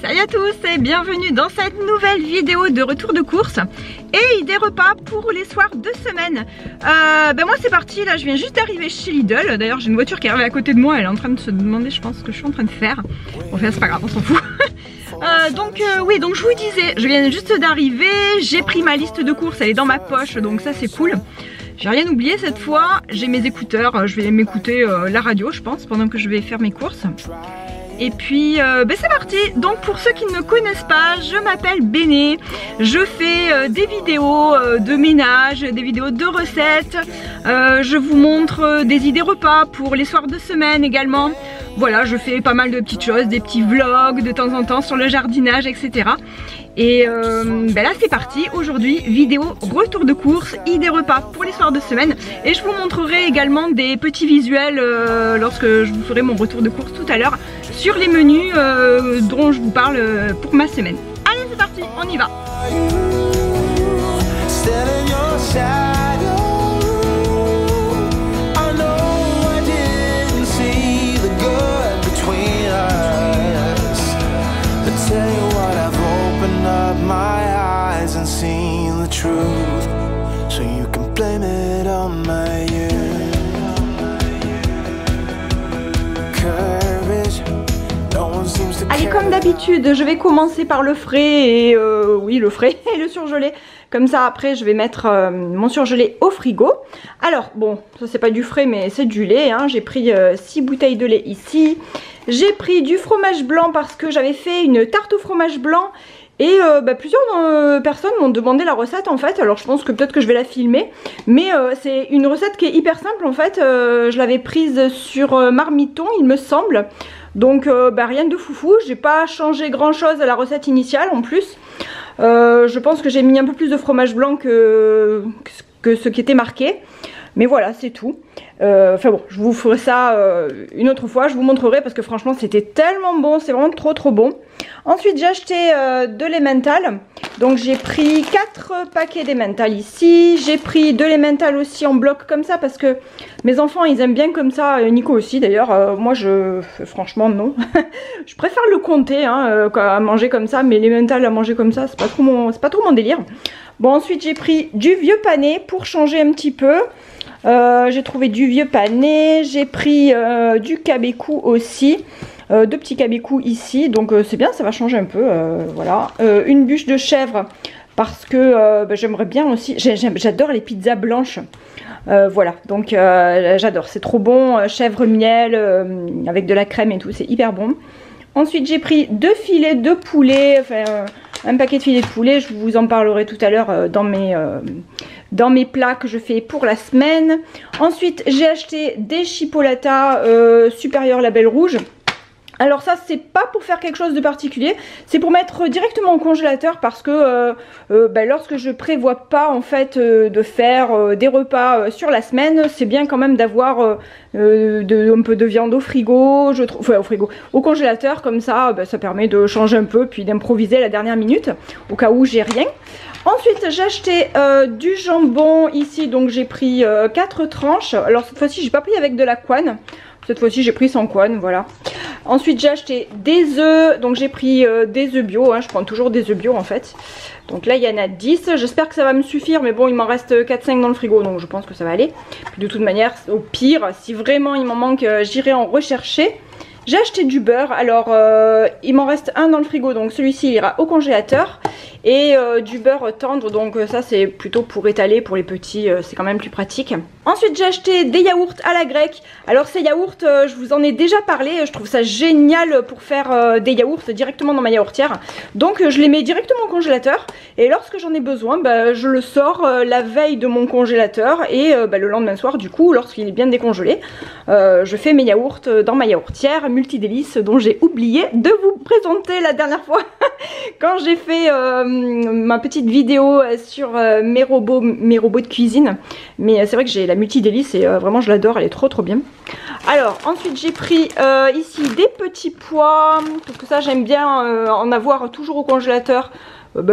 Salut à tous et bienvenue dans cette nouvelle vidéo de retour de course et idée repas pour les soirs de semaine. Moi c'est parti, là je viens juste d'arriver chez Lidl. D'ailleurs j'ai une voiture qui arrive à côté de moi, elle est en train de se demander je pense ce que je suis en train de faire. Bon enfin c'est pas grave, on s'en fout. Donc je vous disais, je viens juste d'arriver, j'ai pris ma liste de courses, elle est dans ma poche donc ça c'est cool. J'ai rien oublié cette fois, j'ai mes écouteurs, je vais m'écouter la radio je pense pendant que je vais faire mes courses. Et puis c'est parti. Donc pour ceux qui ne me connaissent pas, je m'appelle Béné. Je fais des vidéos de ménage, des vidéos de recettes. Je vous montre des idées repas pour les soirs de semaine également. Voilà, je fais pas mal de petites choses, des petits vlogs de temps en temps sur le jardinage, etc. Et là c'est parti, aujourd'hui vidéo retour de course, idées repas pour les soirs de semaine. Et je vous montrerai également des petits visuels lorsque je vous ferai mon retour de course tout à l'heure sur les menus dont je vous parle pour ma semaine. Allez c'est parti, on y va. My eyes and seen the truth, so you can blame it on my courage. No one seems to. Allez, comme d'habitude, je vais commencer par le frais et oui le frais et le surgelé. Comme ça après je vais mettre mon surgelé au frigo. Alors bon, ça c'est pas du frais mais c'est du lait, hein. J'ai pris 6 bouteilles de lait ici. J'ai pris du fromage blanc parce que j'avais fait une tarte au fromage blanc. Et plusieurs personnes m'ont demandé la recette en fait, alors je pense que peut-être que je vais la filmer. Mais c'est une recette qui est hyper simple en fait, je l'avais prise sur Marmiton il me semble. Donc rien de foufou, j'ai pas changé grand chose à la recette initiale en plus. Je pense que j'ai mis un peu plus de fromage blanc que ce qui était marqué. Mais voilà, c'est tout. Enfin bon, je vous ferai ça une autre fois, je vous montrerai parce que franchement c'était tellement bon, c'est vraiment trop bon. Ensuite j'ai acheté de l'emmental, donc j'ai pris 4 paquets d'emmental ici. J'ai pris de l'emmental aussi en bloc comme ça parce que mes enfants ils aiment bien comme ça, Nico aussi d'ailleurs. Moi franchement non, je préfère le compter hein, à manger comme ça, mais l'emmental à manger comme ça c'est pas trop mon délire. Bon ensuite j'ai pris du vieux pané pour changer un petit peu. J'ai trouvé du vieux pané, j'ai pris du cabecou aussi, 2 petits cabecous ici, donc c'est bien, ça va changer un peu, voilà. Une bûche de chèvre parce que j'aimerais bien aussi, j'adore les pizzas blanches, voilà, donc j'adore, c'est trop bon, chèvre miel avec de la crème et tout, c'est hyper bon. Ensuite j'ai pris 2 filets de poulet, enfin un paquet de filets de poulet, je vous en parlerai tout à l'heure dans mes plats que je fais pour la semaine. Ensuite j'ai acheté des chipolatas supérieur label rouge. Alors ça c'est pas pour faire quelque chose de particulier, c'est pour mettre directement au congélateur parce que lorsque je prévois pas en fait de faire des repas sur la semaine, c'est bien quand même d'avoir un peu de viande au frigo, je trouve, au congélateur, comme ça ça permet de changer un peu puis d'improviser à la dernière minute au cas où j'ai rien. Ensuite j'ai acheté du jambon ici, donc j'ai pris 4 tranches. Alors cette fois-ci j'ai pas pris avec de la couenne, cette fois-ci j'ai pris sans couenne, voilà. Ensuite j'ai acheté des œufs, donc j'ai pris des œufs bio, hein, je prends toujours des œufs bio en fait. Donc là il y en a 10, j'espère que ça va me suffire, mais bon il m'en reste 4-5 dans le frigo, donc je pense que ça va aller. Puis de toute manière, au pire, si vraiment il m'en manque, j'irai en rechercher. J'ai acheté du beurre, alors il m'en reste un dans le frigo, donc celui-ci ira au congélateur. Et du beurre tendre, donc ça c'est plutôt pour étaler pour les petits, c'est quand même plus pratique. Ensuite j'ai acheté des yaourts à la grecque. Alors ces yaourts, je vous en ai déjà parlé, je trouve ça génial pour faire des yaourts directement dans ma yaourtière. Donc je les mets directement au congélateur et lorsque j'en ai besoin, je le sors la veille de mon congélateur et le lendemain soir du coup, lorsqu'il est bien décongelé, je fais mes yaourts dans ma yaourtière multidélices dont j'ai oublié de vous présenter la dernière fois quand j'ai fait ma petite vidéo sur mes robots de cuisine. Mais c'est vrai que j'ai la multidélice et vraiment je l'adore, elle est trop bien. Alors ensuite j'ai pris ici des petits pois, parce que ça j'aime bien en avoir toujours au congélateur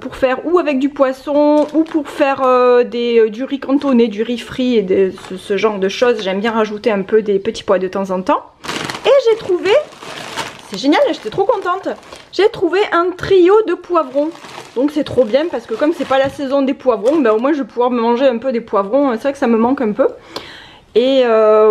pour faire ou avec du poisson ou pour faire du riz cantonné, du riz frit et ce genre de choses. J'aime bien rajouter un peu des petits pois de temps en temps. Et j'ai trouvé, c'est génial, j'étais trop contente, j'ai trouvé un trio de poivrons. Donc c'est trop bien parce que comme c'est pas la saison des poivrons, ben, au moins je vais pouvoir me manger un peu des poivrons. C'est vrai que ça me manque un peu. Et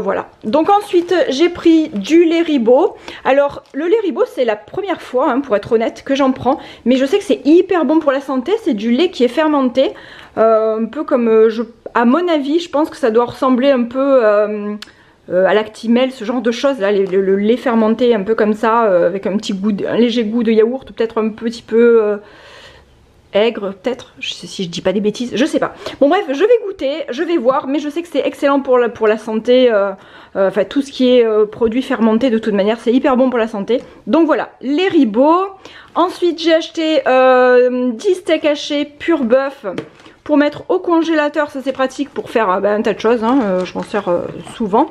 voilà. Donc ensuite j'ai pris du lait Ribot. Alors le lait Ribot c'est la première fois hein, pour être honnête que j'en prends. Mais je sais que c'est hyper bon pour la santé. C'est du lait qui est fermenté. Un peu comme à mon avis je pense que ça doit ressembler un peu à l'Actimel, ce genre de choses là. Le lait fermenté un peu comme ça avec un petit goût, un léger goût de yaourt. Peut-être un petit peu... aigre peut-être, si je dis pas des bêtises, je sais pas. Bon bref, je vais goûter, je vais voir, mais je sais que c'est excellent pour la santé, enfin tout ce qui est produits fermentés de toute manière, c'est hyper bon pour la santé. Donc voilà, les Ribot. Ensuite j'ai acheté 10 steaks hachés pur bœuf pour mettre au congélateur, ça c'est pratique pour faire un tas de choses, hein, je m'en sers souvent.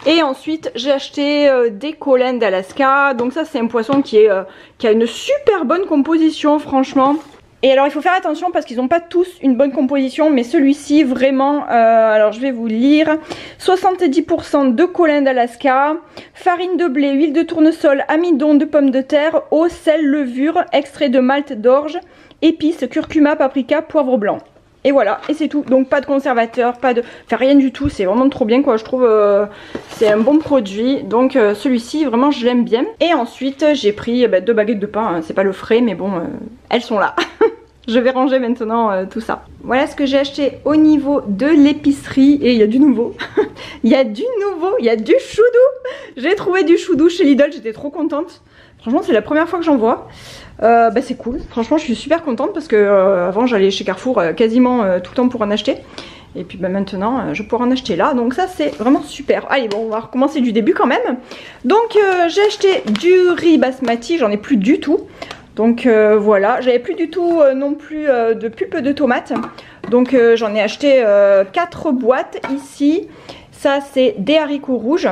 Et ensuite j'ai acheté des Coland d'Alaska, donc ça c'est un poisson qui a une super bonne composition franchement. Et alors il faut faire attention parce qu'ils n'ont pas tous une bonne composition, mais celui-ci vraiment, alors je vais vous lire, 70% de Coland d'Alaska, farine de blé, huile de tournesol, amidon de pommes de terre, eau, sel, levure, extrait de malt d'orge, épices, curcuma, paprika, poivre blanc. Et voilà, et c'est tout, donc pas de conservateur, pas de... Enfin rien du tout, c'est vraiment trop bien quoi, je trouve c'est un bon produit. Donc celui-ci vraiment je l'aime bien. Et ensuite j'ai pris 2 baguettes de pain, hein. C'est pas le frais mais bon, elles sont là. Je vais ranger maintenant tout ça. Voilà ce que j'ai acheté au niveau de l'épicerie. Et il y a du nouveau. Il y a du nouveau, il y a du choudou. J'ai trouvé du choudou chez Lidl, j'étais trop contente. Franchement c'est la première fois que j'en vois. C'est cool, franchement je suis super contente parce que avant j'allais chez Carrefour quasiment tout le temps pour en acheter. Et puis maintenant je pourrais en acheter là, donc ça c'est vraiment super. Allez bon, on va recommencer du début quand même. Donc j'ai acheté du riz basmati, j'en ai plus du tout. Donc voilà, j'avais plus du tout non plus de pulpe de tomates. Donc j'en ai acheté 4 boîtes ici. Ça c'est des haricots rouges.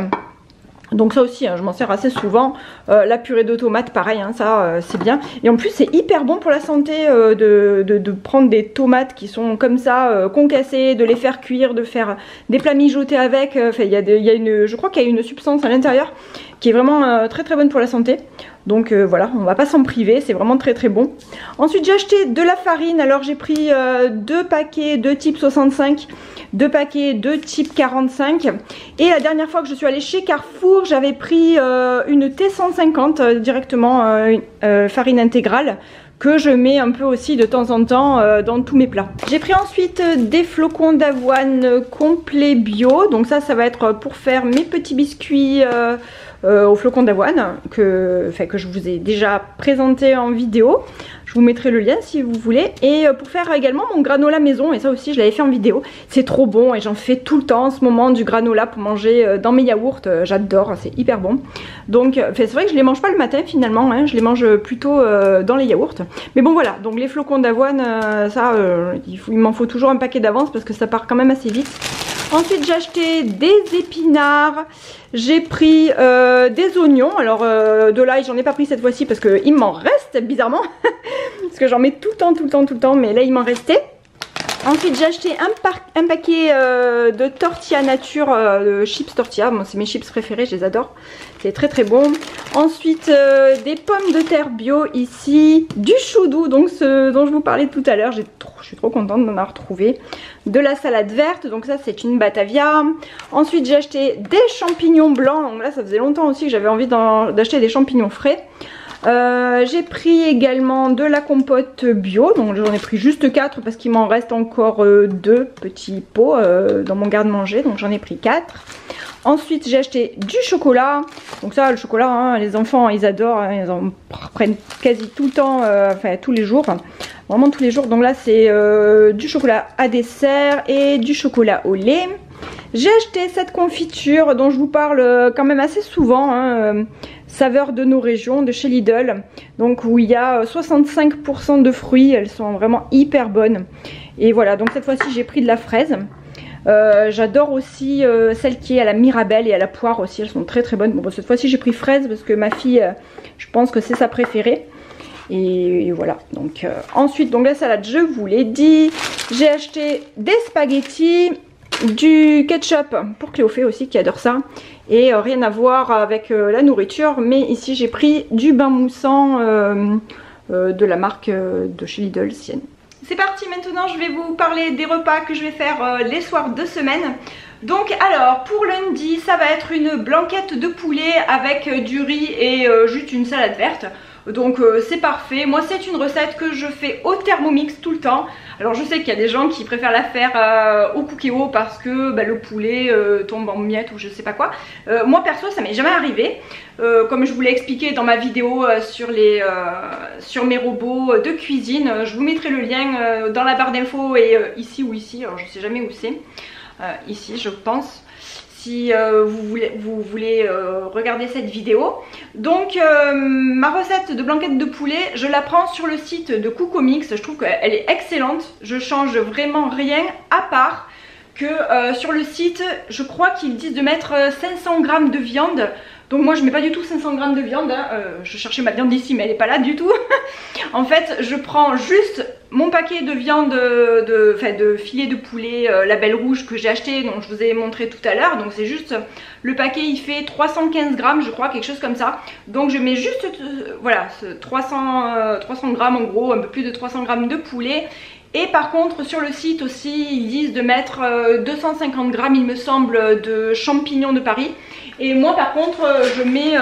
Donc ça aussi, hein, je m'en sers assez souvent. La purée de tomates, pareil, hein, ça c'est bien. Et en plus c'est hyper bon pour la santé de prendre des tomates qui sont comme ça, concassées, de les faire cuire, de faire des plats mijotés avec. Je crois qu'il y a une substance à l'intérieur qui est vraiment très très bonne pour la santé. Donc voilà, on va pas s'en priver, c'est vraiment très très bon. Ensuite j'ai acheté de la farine, alors j'ai pris 2 paquets de type 65, 2 paquets de type 45. Et la dernière fois que je suis allée chez Carrefour, j'avais pris une T150 directement, farine intégrale, que je mets un peu aussi de temps en temps dans tous mes plats. J'ai pris ensuite des flocons d'avoine complets bio, donc ça va être pour faire mes petits biscuits aux flocons d'avoine que je vous ai déjà présenté en vidéo. Je vous mettrai le lien si vous voulez. Et pour faire également mon granola maison, et ça aussi je l'avais fait en vidéo. C'est trop bon et j'en fais tout le temps en ce moment du granola pour manger dans mes yaourts. J'adore, c'est hyper bon. Donc c'est vrai que je les mange pas le matin finalement, hein, je les mange plutôt dans les yaourts. Mais bon voilà, donc les flocons d'avoine, il m'en faut toujours un paquet d'avance parce que ça part quand même assez vite. Ensuite j'ai acheté des épinards, j'ai pris des oignons, alors de l'ail j'en ai pas pris cette fois-ci parce qu'il m'en reste bizarrement, parce que j'en mets tout le temps, mais là il m'en restait. Ensuite j'ai acheté un paquet de tortilla nature, de chips tortilla, bon, c'est mes chips préférés, je les adore, c'est très très bon. Ensuite des pommes de terre bio ici, du choudou, donc ce dont je vous parlais tout à l'heure, je suis trop contente d'en avoir retrouvé. De la salade verte, donc ça c'est une batavia. Ensuite j'ai acheté des champignons blancs, donc là ça faisait longtemps aussi que j'avais envie d'acheter des champignons frais. J'ai pris également de la compote bio, donc j'en ai pris juste 4 parce qu'il m'en reste encore 2 petits pots dans mon garde-manger, donc j'en ai pris 4. Ensuite j'ai acheté du chocolat, donc ça le chocolat, hein, les enfants ils adorent, hein, ils en prennent quasi tout le temps, enfin tous les jours, vraiment tous les jours. Donc là c'est du chocolat à dessert et du chocolat au lait. J'ai acheté cette confiture dont je vous parle quand même assez souvent, hein, saveur de nos régions, de chez Lidl, donc où il y a 65% de fruits, elles sont vraiment hyper bonnes. Et voilà, donc cette fois-ci j'ai pris de la fraise. J'adore aussi celle qui est à la mirabelle et à la poire aussi, elles sont très très bonnes. Bon, cette fois-ci j'ai pris fraise parce que ma fille, je pense que c'est sa préférée. Et voilà, donc ensuite, donc la salade je vous l'ai dit. J'ai acheté des spaghettis, du ketchup pour Cléophée aussi qui adore ça, et rien à voir avec la nourriture, mais ici j'ai pris du bain moussant de la marque de chez Lidl, Sienne. C'est parti, maintenant je vais vous parler des repas que je vais faire les soirs de semaine. Donc alors pour lundi ça va être une blanquette de poulet avec du riz et juste une salade verte. Donc c'est parfait, moi c'est une recette que je fais au Thermomix tout le temps. Alors je sais qu'il y a des gens qui préfèrent la faire au Cookéo parce que le poulet tombe en miettes ou je sais pas quoi. Moi perso ça m'est jamais arrivé. Comme je vous l'ai expliqué dans ma vidéo sur mes robots de cuisine, je vous mettrai le lien dans la barre d'infos et ici ou ici, alors je sais jamais où c'est. Ici je pense, si vous voulez regarder cette vidéo. Donc ma recette de blanquette de poulet, je la prends sur le site de Cookomix. Je trouve qu'elle est excellente, je change vraiment rien à part que sur le site je crois qu'ils disent de mettre 500 g de viande. Donc moi je mets pas du tout 500 g de viande, hein. Je cherchais ma viande ici mais elle est pas là du tout. En fait je prends juste mon paquet de viande, de filet de poulet label rouge que j'ai acheté, donc je vous ai montré tout à l'heure. Donc c'est juste, le paquet il fait 315 grammes je crois, quelque chose comme ça. Donc je mets juste voilà 300 g en gros, un peu plus de 300 g de poulet. Et par contre sur le site aussi ils disent de mettre 250 g il me semble de champignons de Paris. Et moi par contre je mets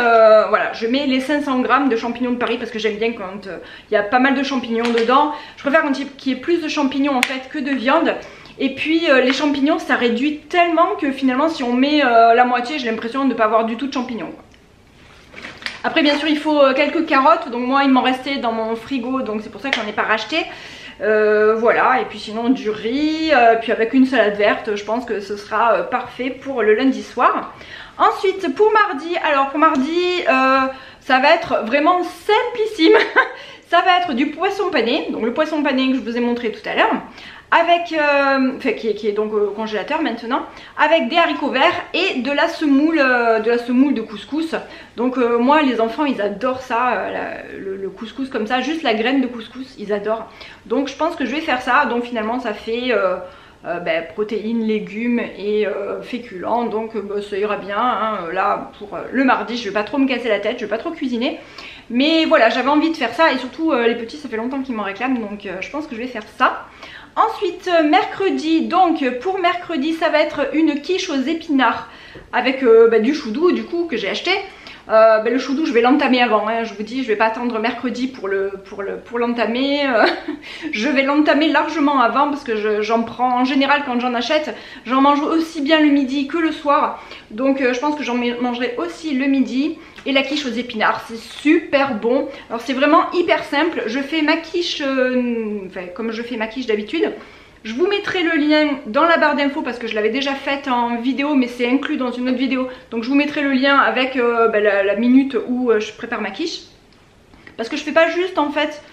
voilà, je mets les 500 g de champignons de Paris parce que j'aime bien quand il y a pas mal de champignons dedans. Je préfère quand il y ait plus de champignons en fait que de viande. Et puis les champignons ça réduit tellement que finalement si on met la moitié, j'ai l'impression de ne pas avoir du tout de champignons. Après bien sûr il faut quelques carottes, donc moi il m'en restait dans mon frigo, donc c'est pour ça que j'en ai pas racheté. Voilà, et puis sinon du riz, puis avec une salade verte, je pense que ce sera parfait pour le lundi soir. Ensuite pour mardi, alors pour mardi ça va être vraiment simplissime. Ça va être du poisson pané, donc le poisson pané que je vous ai montré tout à l'heure, avec qui est donc au congélateur maintenant, avec des haricots verts et de la semoule de couscous. Donc moi les enfants ils adorent ça, le couscous comme ça, juste la graine de couscous, ils adorent. Donc je pense que je vais faire ça, donc finalement ça fait protéines, légumes et féculents, donc ça ira bien, hein. Là pour le mardi je vais pas trop me casser la tête, je vais pas trop cuisiner. Mais voilà, j'avais envie de faire ça et surtout les petits ça fait longtemps qu'ils m'en réclament, donc je pense que je vais faire ça. Ensuite mercredi, donc pour mercredi ça va être une quiche aux épinards avec du chou doux du coup que j'ai acheté. Le chou doux je vais l'entamer avant, hein, je vous dis je vais pas attendre mercredi pour l'entamer. Je vais l'entamer largement avant parce que j'en prends en général quand j'en achète, j'en mange aussi bien le midi que le soir. Donc je pense que j'en mangerai aussi le midi. Et la quiche aux épinards c'est super bon. Alors c'est vraiment hyper simple, je fais ma quiche comme je fais ma quiche d'habitude. Je vous mettrai le lien dans la barre d'infos parce que je l'avais déjà faite en vidéo mais c'est inclus dans une autre vidéo. Donc je vous mettrai le lien avec la minute où je prépare ma quiche. Parce que je fais pas juste en fait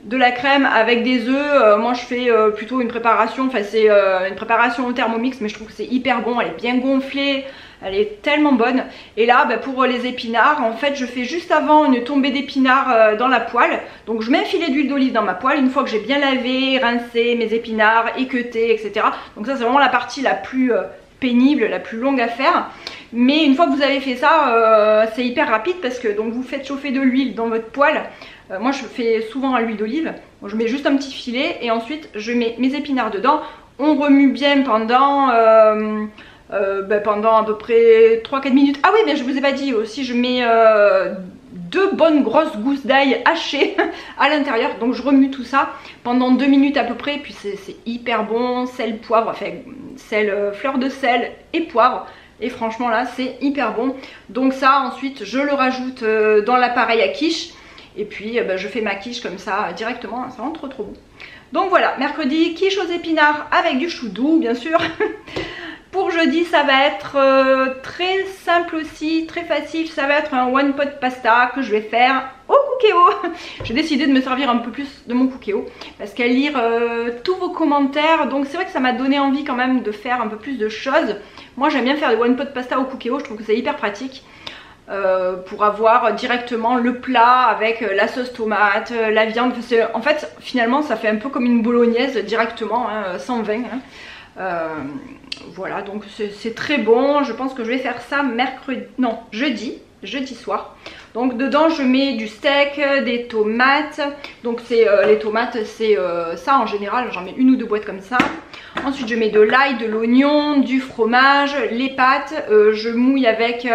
de la crème avec des œufs, moi je fais plutôt une préparation, c'est une préparation au Thermomix mais je trouve que c'est hyper bon, elle est bien gonflée, elle est tellement bonne. Et là pour les épinards en fait je fais juste avant une tombée d'épinards dans la poêle. Donc je mets un filet d'huile d'olive dans ma poêle une fois que j'ai bien lavé, rincé mes épinards, équeuté, etc. Donc ça c'est vraiment la partie la plus pénible, la plus longue à faire. Mais une fois que vous avez fait ça c'est hyper rapide parce que donc vous faites chauffer de l'huile dans votre poêle. Moi je fais souvent à l'huile d'olive, bon, je mets juste un petit filet et ensuite je mets mes épinards dedans. On remue bien pendant à peu près 3-4 minutes. Ah oui mais je vous ai pas dit aussi, je mets 2 bonnes grosses gousses d'ail hachées à l'intérieur. Donc je remue tout ça pendant 2 minutes à peu près. Puis c'est hyper bon, sel, poivre, enfin sel, fleur de sel et poivre. Et franchement là c'est hyper bon. Donc ça ensuite je le rajoute dans l'appareil à quiche. Et puis je fais ma quiche comme ça directement, ça rend trop bon. Donc voilà, mercredi, quiche aux épinards avec du chou doux bien sûr. Pour jeudi ça va être très simple aussi, très facile, ça va être un one pot pasta que je vais faire au Cookéo. J'ai décidé de me servir un peu plus de mon Cookéo parce qu'à lire tous vos commentaires, donc c'est vrai que ça m'a donné envie quand même de faire un peu plus de choses. Moi j'aime bien faire des one pot pasta au Cookéo, je trouve que c'est hyper pratique. Pour avoir directement le plat avec la sauce tomate, la viande. En fait finalement ça fait un peu comme une bolognaise directement, hein, sans vin. Hein. Voilà, donc c'est très bon. Je pense que je vais faire ça jeudi soir. Donc dedans je mets du steak, des tomates. Donc c'est les tomates, c'est ça en général, j'en mets 1 ou 2 boîtes comme ça. Ensuite je mets de l'ail, de l'oignon, du fromage, les pâtes. Je mouille avec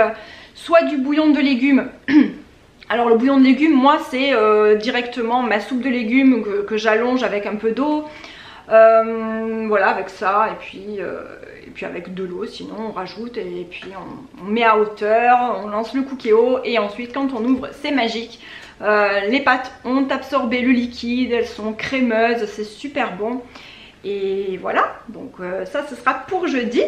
soit du bouillon de légumes. Alors le bouillon de légumes, moi c'est directement ma soupe de légumes que j'allonge avec un peu d'eau. Voilà, avec ça, et puis avec de l'eau, sinon on rajoute, et puis on met à hauteur, on lance le cookéo, et ensuite quand on ouvre, c'est magique. Les pâtes ont absorbé le liquide, elles sont crémeuses, c'est super bon. Et voilà, donc ça ce sera pour jeudi.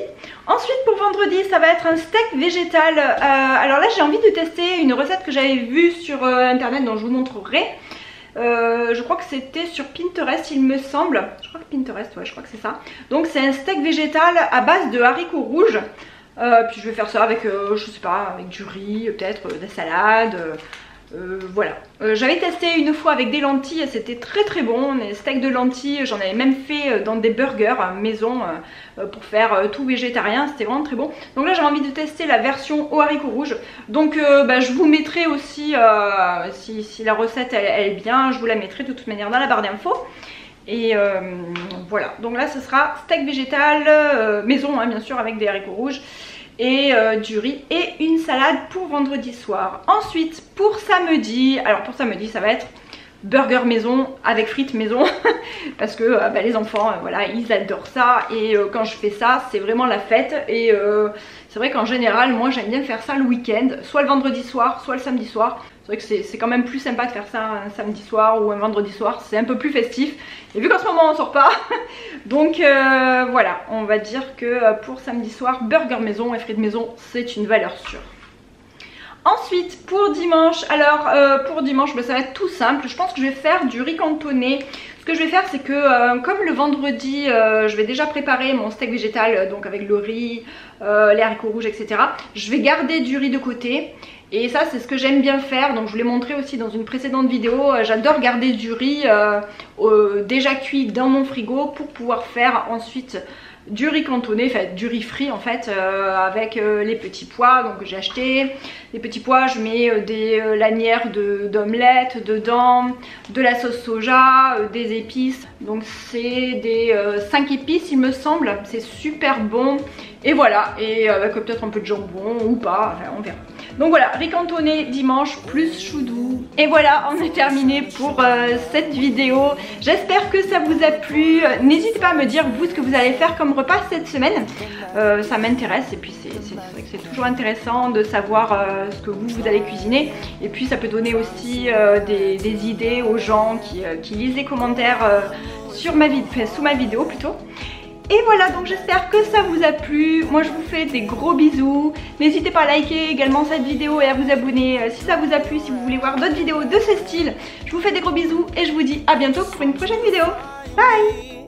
Ensuite pour vendredi, ça va être un steak végétal. Alors là j'ai envie de tester une recette que j'avais vue sur internet, dont je vous montrerai. Je crois que c'était sur Pinterest il me semble. Je crois que Pinterest, ouais, je crois que c'est ça. Donc c'est un steak végétal à base de haricots rouges. Puis je vais faire ça avec, je sais pas, avec du riz, peut-être des salades. Voilà. J'avais testé une fois avec des lentilles, c'était très très bon. Les steaks de lentilles, j'en avais même fait dans des burgers maison pour faire tout végétarien, c'était vraiment très bon. Donc là j'ai envie de tester la version aux haricots rouges. Donc je vous mettrai aussi, si la recette elle est bien, je vous la mettrai de toute manière dans la barre d'infos. Et voilà, donc là ce sera steak végétal maison, hein, bien sûr, avec des haricots rouges. Et du riz et une salade pour vendredi soir. Ensuite pour samedi, alors pour samedi ça va être burger maison avec frites maison parce que les enfants voilà, ils adorent ça, et quand je fais ça c'est vraiment la fête. Et c'est vrai qu'en général moi j'aime bien faire ça le week-end, soit le vendredi soir soit le samedi soir. C'est vrai que c'est quand même plus sympa de faire ça un samedi soir ou un vendredi soir, c'est un peu plus festif. Et vu qu'en ce moment on sort pas, donc voilà, on va dire que pour samedi soir, burger maison et frites maison, c'est une valeur sûre. Ensuite pour dimanche, alors pour dimanche ça va être tout simple. Je pense que je vais faire du riz cantonné. Ce que je vais faire c'est que comme le vendredi je vais déjà préparer mon steak végétal, donc avec le riz, les haricots rouges, etc. Je vais garder du riz de côté. Et ça c'est ce que j'aime bien faire, donc je vous l'ai montré aussi dans une précédente vidéo. J'adore garder du riz déjà cuit dans mon frigo pour pouvoir faire ensuite du riz cantonné, enfin du riz frit en fait, avec les petits pois. Donc j'ai acheté les petits pois, je mets des lanières d'omelette dedans, de la sauce soja, des épices. Donc c'est des 5 épices il me semble, c'est super bon. Et voilà, et avec peut-être un peu de jambon ou pas, enfin, on verra. Donc voilà, riz cantonné dimanche plus choudou. Et voilà, on est terminé pour cette vidéo. J'espère que ça vous a plu. N'hésitez pas à me dire vous ce que vous allez faire comme repas cette semaine. Ça m'intéresse, et puis c'est vrai que c'est toujours intéressant de savoir ce que vous allez cuisiner. Et puis ça peut donner aussi des idées aux gens qui lisent les commentaires sous ma vidéo plutôt. Et voilà, donc j'espère que ça vous a plu. Moi je vous fais des gros bisous. N'hésitez pas à liker également cette vidéo et à vous abonner si ça vous a plu, si vous voulez voir d'autres vidéos de ce style. Je vous fais des gros bisous et je vous dis à bientôt pour une prochaine vidéo. Bye!